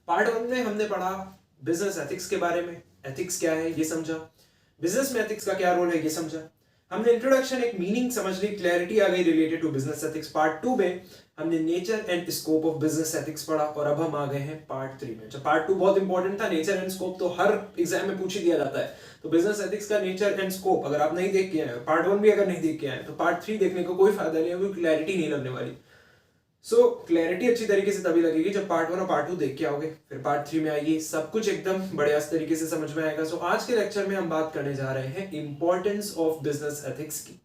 Part 1 में हमने पढ़ा बिजनेस एथिक्स के बारे में, एथिक्स क्या है ये समझा, बिजनेस में एथिक्स का क्या रोल है ये समझा, हमने इंट्रोडक्शन एक मीनिंग समझ ली, क्लैरिटी आ गई related to business ethics. Part 2 में हमने nature and scope of business ethics पढ़ा और अब हम आ गए हैं पार्ट 3 में। जब पार्ट 2 बहुत इंपॉर्टेंट था, नेचर एंड स्कोप तो हर एग्जाम में पूछ ही दिया जाता है, तो बिजनेस एथिक्स का नेचर एंड स्कोप अगर आप नहीं देख के आए, पार्ट 1 भी अगर नहीं देख के आए, तो पार्ट 3 देखने को कोई फायदा नहीं है, क्योंकि क्लैरिटी नहीं लगने वाली। सो क्लैरिटी अच्छी तरीके से तभी लगेगी जब पार्ट 1 और पार्ट 2 देख के आओगे, फिर पार्ट 3 में आइए सब कुछ एकदम बढ़िया तरीके से समझ में आएगा। सो आज के लेक्चर में हम बात करने जा रहे हैं इंपॉर्टेंस ऑफ बिजनेस एथिक्स की।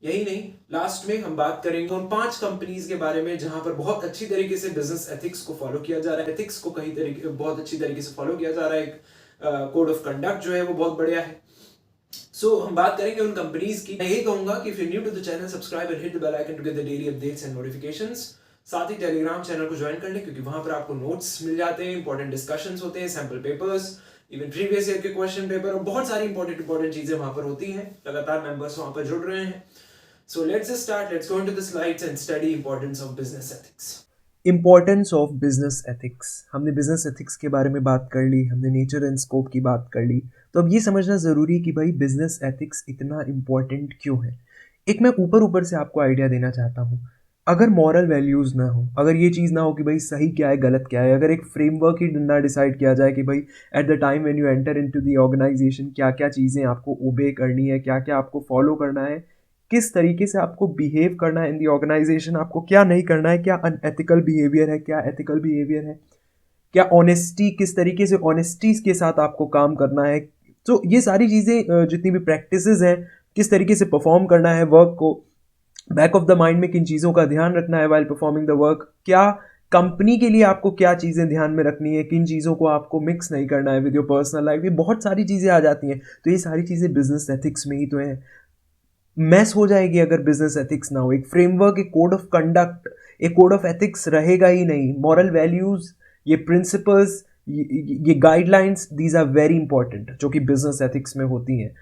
यही नहीं, लास्ट में हम बात करेंगे उन 5 कंपनीज के बारे में जहां पर बहुत अच्छी तरीके से बिजनेस एथिक्स को फॉलो किया जा रहा है, एथिक्स को कहीं तरीके बहुत अच्छी तरीके से फॉलो किया जा रहा है, एक कोड ऑफ कंडक्ट जो है वो बहुत बढ़िया है। सो हम बात करेंगे उन कंपनीज की। मैं यही कहूंगा कि if you new to the channel, subscribe and hit the bell icon to get the daily updates and notifications. साथ ही टेलीग्राम चैनल को ज्वाइन कर लें, क्योंकि वहां पर आपको नोट्स मिल जाते हैं, इंपॉर्टेंट डिस्कशंस होते हैं, sample papers, even previous year के क्वेश्चन पेपर और बहुत सारी इंपॉर्टेंट चीजें वहां पर होती हैं। लगातार मेंबर्स वहां पर जुड़ रहे हैं। So let's just start. Let's go into the slides and study importance of business ethics. Importance of business ethics. हमने बिजनेस एथिक्स के बारे में बात कर ली, हमने नेचर एंड स्कोप की बात कर ली, तो अब ये समझना ज़रूरी है कि भाई बिजनेस एथिक्स इतना इम्पोर्टेंट क्यों है। एक मैं ऊपर से आपको आइडिया देना चाहता हूँ। अगर मॉरल वैल्यूज़ ना हो, अगर ये चीज़ ना हो कि भाई सही क्या है गलत क्या है, अगर एक फ्रेमवर्क ही ना डिसाइड किया जाए कि भाई at the time when you enter into the organisation क्या क्या चीज़ें आपको ओबे करनी है, क्या क्या आपको फॉलो करना है, किस तरीके से आपको बिहेव करना है इन दी ऑर्गेनाइजेशन, आपको क्या नहीं करना है, क्या अनएथिकल बिहेवियर है, क्या एथिकल बिहेवियर है, क्या ऑनेस्टी, किस तरीके से ऑनेस्टी के साथ आपको काम करना है। तो ये सारी चीज़ें जितनी भी प्रैक्टिसेस हैं, किस तरीके से परफॉर्म करना है वर्क को, बैक ऑफ द माइंड में किन चीज़ों का ध्यान रखना है वाइल परफॉर्मिंग द वर्क, क्या कंपनी के लिए आपको क्या चीज़ें ध्यान में रखनी है, किन चीज़ों को आपको मिक्स नहीं करना है विद योर पर्सनल लाइफ, ये बहुत सारी चीज़ें आ जाती हैं। तो ये सारी चीज़ें बिजनेस एथिक्स में ही तो हैं। मैस हो जाएगी अगर बिजनेस एथिक्स ना हो। एक फ्रेमवर्क, एक कोड ऑफ कंडक्ट, एक कोड ऑफ एथिक्स रहेगा ही नहीं। मॉरल वैल्यूज, ये प्रिंसिपल्स, ये guidelines, these are very important, जो कि बिजनेस एथिक्स में होती हैं।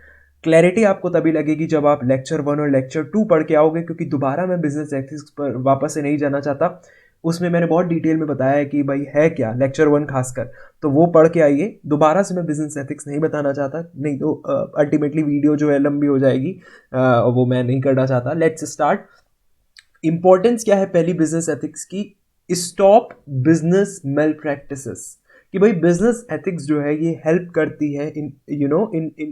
क्लैरिटी आपको तभी लगेगी जब आप लेक्चर 1 और लेक्चर 2 पढ़ के आओगे, क्योंकि दोबारा मैं बिजनेस एथिक्स पर वापस से नहीं जाना चाहता। उसमें मैंने बहुत डिटेल में बताया है कि भाई है क्या, लेक्चर 1 खासकर, तो वो पढ़ के आइए। दोबारा से मैं बिजनेस एथिक्स नहीं बताना चाहता, नहीं तो अल्टीमेटली वीडियो जो है लंबी हो जाएगी, वो मैं नहीं करना चाहता। Let's start. इंपॉर्टेंस क्या है पहली बिजनेस एथिक्स की? Stop business malpractices. कि भाई बिजनेस एथिक्स जो है ये हेल्प करती है in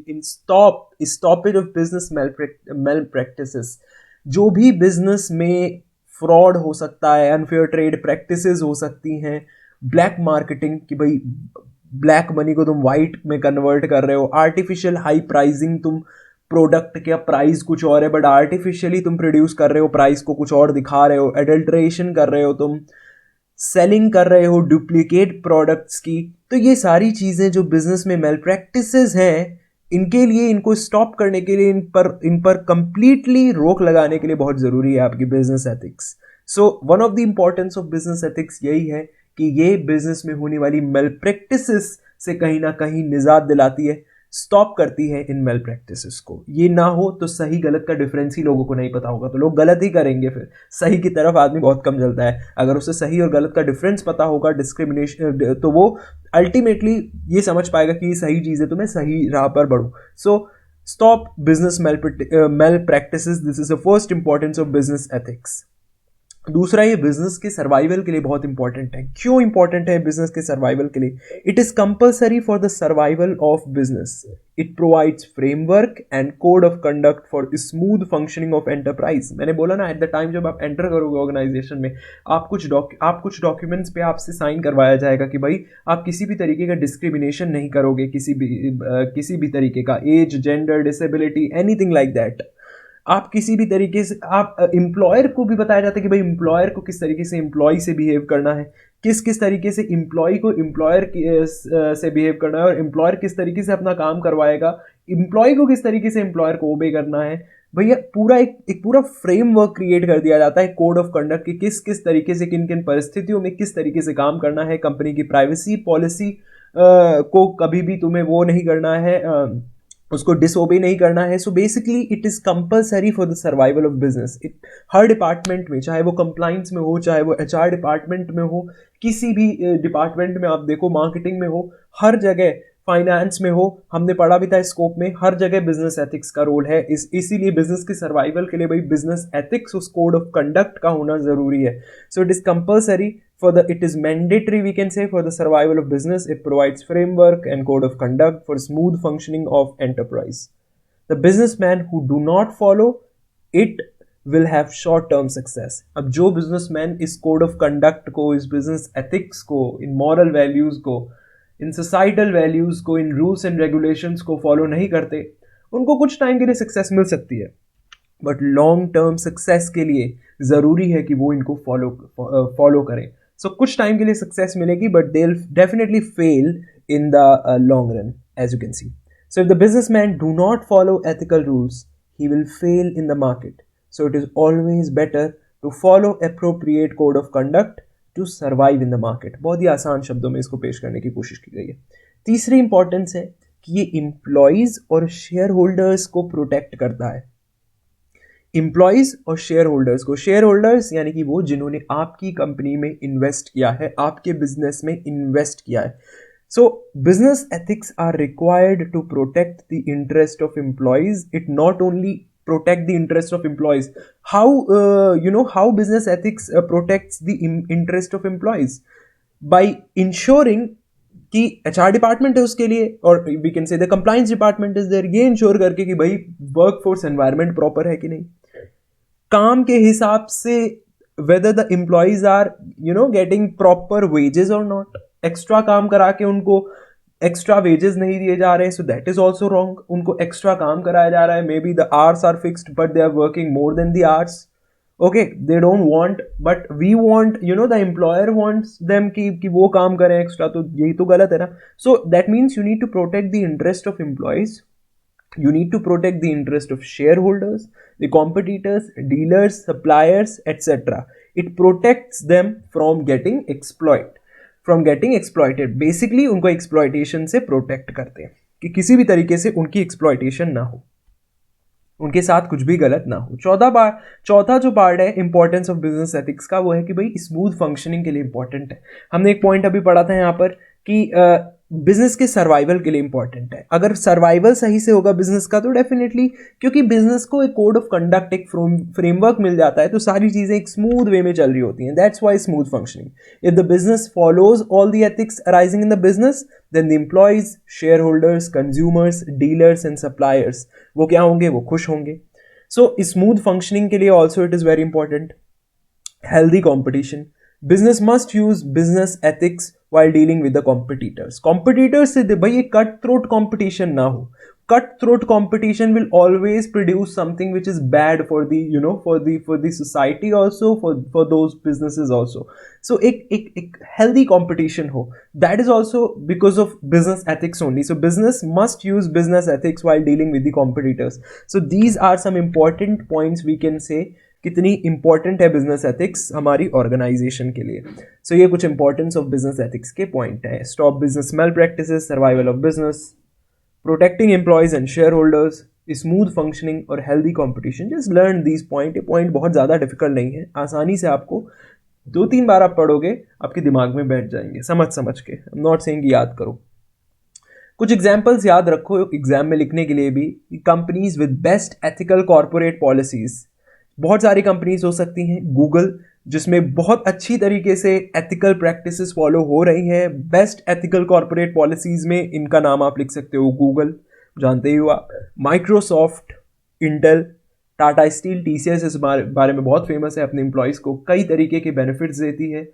in stoppage of business malpractices. जो भी बिजनेस में फ्रॉड हो सकता है, अनफेयर ट्रेड प्रैक्टिसेस हो सकती हैं, ब्लैक मार्केटिंग कि भाई ब्लैक मनी को तुम वाइट में कन्वर्ट कर रहे हो, आर्टिफिशियल हाई प्राइसिंग, तुम प्रोडक्ट का प्राइस कुछ और है बट आर्टिफिशियली तुम प्रोड्यूस कर रहे हो, प्राइस को कुछ और दिखा रहे हो, एडल्ट्रेशन कर रहे हो, तुम सेलिंग कर रहे हो डुप्लीकेट प्रोडक्ट्स की। तो ये सारी चीज़ें जो बिजनेस में मेल प्रैक्टिसेस हैं, इनके लिए, इनको स्टॉप करने के लिए, इन पर कंप्लीटली रोक लगाने के लिए बहुत ज़रूरी है आपकी business ethics. So one of the importance of business ethics यही है कि ये बिजनेस में होने वाली मेल प्रैक्टिसेस से कहीं ना कहीं निजात दिलाती है, स्टॉप करती है इन मेल प्रैक्टिसेस को। ये ना हो तो सही गलत का डिफरेंस ही लोगों को नहीं पता होगा, तो लोग गलत ही करेंगे। फिर सही की तरफ आदमी बहुत कम चलता है। अगर उसे सही और गलत का डिफरेंस पता होगा, डिस्क्रिमिनेशन, तो वो अल्टीमेटली ये समझ पाएगा कि ये सही चीज़ है, तो मैं सही राह पर बढ़ूँ। So stop business malpractices, this is the first importance of business ethics. दूसरा, ये बिजनेस के सर्वाइवल के लिए बहुत इंपॉर्टेंट है। क्यों इंपॉर्टेंट है बिजनेस के सर्वाइवल के लिए? It is compulsory for the survival of business. It provides framework and code of conduct for smooth functioning of enterprise. मैंने बोला ना, एट द टाइम जब आप एंटर करोगे ऑर्गेनाइजेशन में, आप कुछ डॉक्यूमेंट्स पे आपसे साइन करवाया जाएगा कि भाई आप किसी भी तरीके का डिस्क्रिमिनेशन नहीं करोगे, किसी भी तरीके का, age, gender, disability, anything like that. आप किसी भी तरीके से, आप एम्प्लॉयर को भी बताया जाता है कि भाई एम्प्लॉयर को किस तरीके से एम्प्लॉय से बिहेव करना है, किस तरीके से एम्प्लॉय को एम्प्लॉयर से बिहेव करना है, और एम्प्लॉयर किस तरीके से अपना काम करवाएगा, एम्प्लॉय को किस तरीके से एम्प्लॉयर को ओबे करना है। भैया पूरा एक पूरा फ्रेमवर्क क्रिएट कर दिया जाता है, कोड ऑफ कंडक्ट की, किस तरीके से, किन किन परिस्थितियों में किस तरीके से काम करना है। कंपनी की प्राइवेसी पॉलिसी को कभी भी तुम्हें वो नहीं करना है, उसको डिसओबे नहीं करना है। So basically it is compulsory for the survival of business. Her department में, चाहे वो कंप्लाइंस में हो, चाहे वो एचआर डिपार्टमेंट में हो, किसी भी डिपार्टमेंट में आप देखो, मार्केटिंग में हो, हर जगह, फाइनेंस में हो, हमने पढ़ा भी था स्कोप में, हर जगह बिजनेस एथिक्स का रोल है। इसीलिए बिजनेस के सर्वाइवल के लिए भाई बिजनेस एथिक्स, उस कोड ऑफ कंडक्ट का होना जरूरी है। सो it is compulsory it is mandatory, we can say, for the survival of business. It provides framework and code of conduct for smooth functioning of enterprise. The businessmen who do not follow it will have short term success. अब जो businessman इस code of conduct को, इस business ethics को, इन moral values को, इन societal values को, इन rules and regulations को follow नहीं करते, उनको कुछ टाइम के लिए सक्सेस मिल सकती है, बट लॉन्ग टर्म सक्सेस के लिए ज़रूरी है कि वो इनको फॉलो करें। सो कुछ टाइम के लिए सक्सेस मिलेगी, but they will definitely fail in the long run, as you can see. So if the businessman do not follow ethical rules, he will fail in the market. So it is always better to follow appropriate code of conduct to survive in the market. बहुत ही आसान शब्दों में इसको पेश करने की कोशिश की गई है। तीसरी इंपॉर्टेंस है कि ये एम्प्लॉयज़ और शेयर होल्डर्स को प्रोटेक्ट करता है। एम्प्लॉयज़ और शेयर होल्डर्स को, शेयर होल्डर्स यानी कि वो जिन्होंने आपकी कंपनी में इन्वेस्ट किया है, आपके बिजनेस में इन्वेस्ट किया है। So business ethics are required to protect the interest of employees. It not only protect the interest of employees. How business ethics protects the interest of employees? By ensuring कि HR department है उसके लिए, और we can say the compliance department is there, ये ensure करके कि भाई work force environment proper है कि नहीं, काम के हिसाब से whether the employees are getting proper wages और नॉट। एक्स्ट्रा काम करा के उनको एक्स्ट्रा वेजेस नहीं दिए जा रहे, so that is also wrong. उनको एक्स्ट्रा काम कराया जा रहा है, maybe the hours are fixed but they are working more than the hours. Okay, they don't want, but we want, the employer wants them कि वो काम करें एक्स्ट्रा, तो यही तो गलत है ना। So that means you need to protect the interest of employees, you need to protect the interest of shareholders, the competitors, dealers, suppliers, etc. It protects them from getting exploited. Basically उनको exploitation से protect करते हैं कि किसी भी तरीके से उनकी exploitation ना हो, उनके साथ कुछ भी गलत ना हो। चौथा जो पार्ट है इंपॉर्टेंस ऑफ बिजनेस एथिक्स का, वो है कि भाई स्मूथ फंक्शनिंग के लिए इंपॉर्टेंट है। हमने एक पॉइंट अभी पढ़ा था यहाँ पर कि बिजनेस के सर्वाइवल के लिए इंपॉर्टेंट है। अगर सर्वाइवल सही से होगा बिजनेस का, तो डेफिनेटली, क्योंकि बिजनेस को एक कोड ऑफ कंडक्ट, एक फ्रेमवर्क मिल जाता है, तो सारी चीजें एक स्मूथ वे में चल रही होती हैं। That's why smooth functioning. If the business follows all the ethics arising in the business, then the employees, shareholders, consumers, dealers and suppliers, वो क्या होंगे? वो खुश होंगे। सो स्मूथ फंक्शनिंग के लिए also it is very important healthy competition. Business must use business ethics while dealing with the competitors. Competitors से भाई ये कट थ्रोट competition ना हो। Cut throat competition will always produce something which is bad for the for the society also, for those businesses also. So एक healthy competition हो, that is also because of business ethics only. So business must use business ethics while dealing with the competitors. So these are some important points we can say कितनी important है business ethics हमारी organisation के लिए। So ये कुछ importance of business ethics के point है। Stop business malpractices, survival of business, protecting employees and shareholders, smooth functioning और healthy competition. Just learn these point. ये पॉइंट बहुत ज़्यादा डिफिकल्ट नहीं है, आसानी से आपको 2-3 बार आप पढ़ोगे आपके दिमाग में बैठ जाएंगे समझ के। आई एम नॉट सेइंग याद करो, कुछ एग्जाम्पल्स याद रखो एग्जाम में लिखने के लिए भी। Companies with best ethical corporate policies, बहुत सारी कंपनीज हो सकती हैं। गूगल, जिसमें बहुत अच्छी तरीके से एथिकल प्रैक्टिसेस फॉलो हो रही हैं, बेस्ट एथिकल कॉर्पोरेट पॉलिसीज में इनका नाम आप लिख सकते हो, गूगल, जानते ही हो आप। Microsoft, Intel, Tata steel, TCS इस बारे में बहुत फेमस है, अपने एम्प्लॉयज़ को कई तरीके के बेनिफिट्स देती है,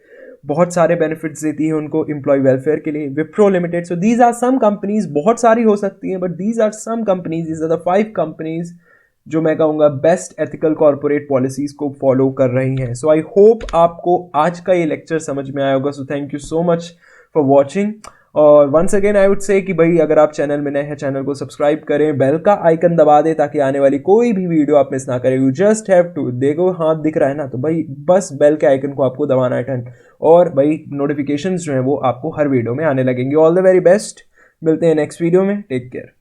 बहुत सारे बेनिफिट्स देती है उनको एम्प्लॉय वेलफेयर के लिए। Wipro limited. So these are some companies, बहुत सारी हो सकती हैं, but these are some companies, these are the 5 companies जो मैं कहूँगा बेस्ट एथिकल कॉर्पोरेट पॉलिसीज़ को फॉलो कर रही हैं। सो आई होप आपको आज का ये लेक्चर समझ में आया होगा। So thank you so much for watching. और once again I would say कि भाई अगर आप चैनल में नए हैं, चैनल को सब्सक्राइब करें, बेल का आइकन दबा दें ताकि आने वाली कोई भी वीडियो आप मिस ना करें। यू जस्ट हैव टू, देखो हाथ दिख रहा है ना, तो भाई बस बेल के आइकन को आपको दबाना है टर्न, और भाई नोटिफिकेशंस जो हैं वो आपको हर वीडियो में आने लगेंगे। ऑल द वेरी बेस्ट, मिलते हैं नेक्स्ट वीडियो में, टेक केयर।